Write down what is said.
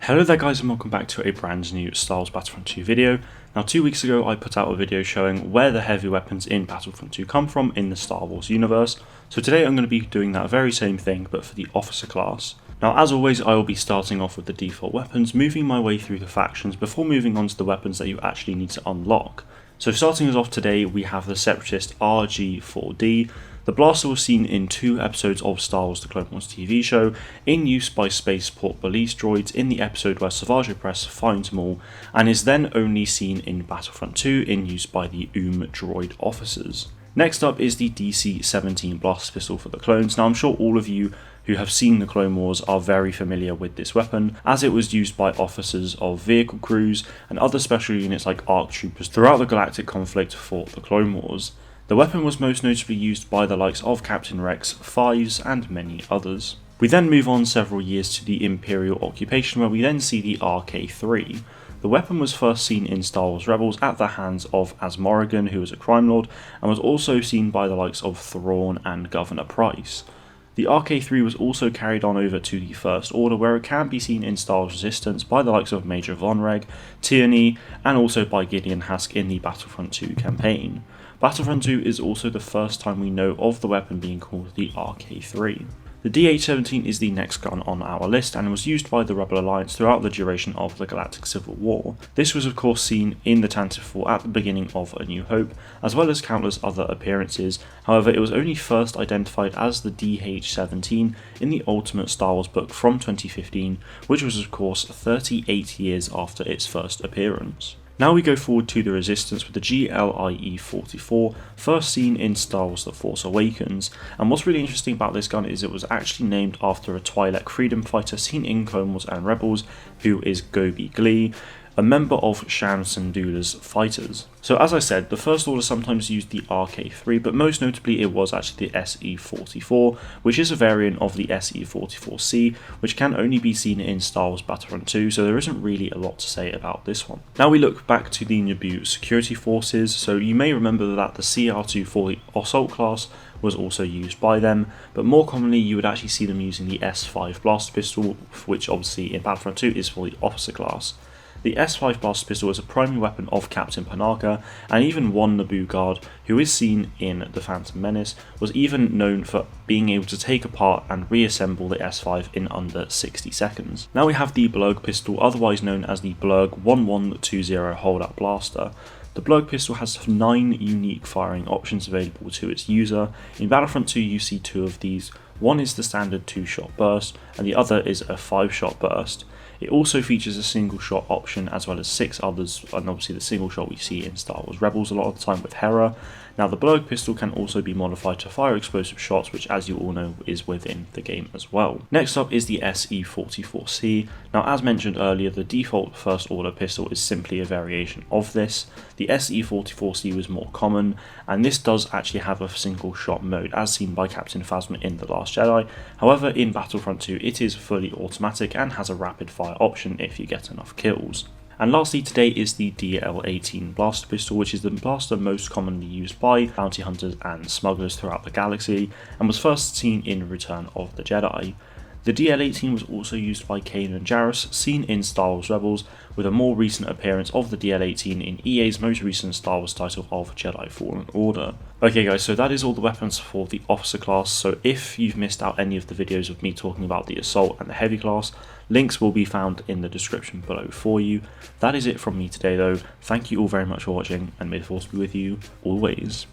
Hello there guys and welcome back to a brand new Star Wars Battlefront 2 video. Now 2 weeks ago I put out a video showing where the heavy weapons in Battlefront 2 come from in the Star Wars universe. So today I'm going to be doing that very same thing but for the officer class. Now as always I will be starting off with the default weapons, moving my way through the factions before moving on to the weapons that you actually need to unlock. So starting us off today we have the Separatist RG-4D. The blaster was seen in 2 episodes of Star Wars The Clone Wars TV show, in use by spaceport police droids in the episode where Savage Opress finds them all, and is then only seen in Battlefront 2 in use by the droid officers. Next up is the DC-17 blaster pistol for the clones. Now I'm sure all of you who have seen the Clone Wars are very familiar with this weapon, as it was used by officers of vehicle crews and other special units like ARC troopers throughout the galactic conflict for the Clone Wars. The weapon was most notably used by the likes of Captain Rex, Fives, and many others. We then move on several years to the Imperial occupation, where we then see the RK-3. The weapon was first seen in Star Wars Rebels at the hands of Az Morrigan, who was a crime lord, and was also seen by the likes of Thrawn and Governor Price. The RK-3 was also carried on over to the First Order, where it can be seen in Star Wars Resistance by the likes of Major Vonreg, Tierney, and also by Gideon Hask in the Battlefront 2 campaign. Battlefront 2 is also the first time we know of the weapon being called the RK-3. The DH-17 is the next gun on our list and was used by the Rebel Alliance throughout the duration of the Galactic Civil War. This was of course seen in the Tantive 4 at the beginning of A New Hope, as well as countless other appearances. However, it was only first identified as the DH-17 in the Ultimate Star Wars book from 2015, which was of course 38 years after its first appearance. Now we go forward to the Resistance with the GLIE-44, first seen in Star Wars The Force Awakens, and what's really interesting about this gun is it was actually named after a Twi'lek freedom fighter seen in Clone Wars and Rebels, who is Gobi Glee, a member of Shan Syndulla's fighters. So as I said, the First Order sometimes used the RK-3, but most notably it was actually the SE-44, which is a variant of the SE-44C, which can only be seen in Star Wars Battlefront 2, so there isn't really a lot to say about this one. Now we look back to the Naboo security forces, so you may remember that the CR-2 for the Assault class was also used by them, but more commonly you would actually see them using the S5 blaster pistol, which obviously in Battlefront 2 is for the officer class. The S5 blaster pistol is a primary weapon of Captain Panaka, and even one Naboo guard, who is seen in The Phantom Menace, was even known for being able to take apart and reassemble the S5 in under 60 seconds. Now we have the Bloke Pistol, otherwise known as the Bloke 1120 holdout blaster. The Bloke Pistol has 9 unique firing options available to its user. In Battlefront 2 you see 2 of these. One is the standard 2-shot burst, and the other is a 5-shot burst. It also features a single shot option as well as 6 others, and obviously the single shot we see in Star Wars Rebels a lot of the time with Hera. Now the Bloke Pistol can also be modified to fire explosive shots, which as you all know is within the game as well. Next up is the SE-44C. Now as mentioned earlier, the default First Order pistol is simply a variation of this. The SE-44C was more common, and this does actually have a single shot mode as seen by Captain Phasma in The Last Jedi. However, in Battlefront 2 it is fully automatic and has a rapid fire option if you get enough kills. And lastly today is the DL-18 blaster pistol, which is the blaster most commonly used by bounty hunters and smugglers throughout the galaxy, and was first seen in Return of the Jedi. The DL-18 was also used by Kanan Jarrus, seen in Star Wars Rebels, with a more recent appearance of the DL-18 in EA's most recent Star Wars title of Jedi Fallen Order. Okay guys, so that is all the weapons for the officer class, so if you've missed out any of the videos of me talking about the assault and the heavy class, links will be found in the description below for you. That is it from me today though. Thank you all very much for watching, and may the Force be with you always.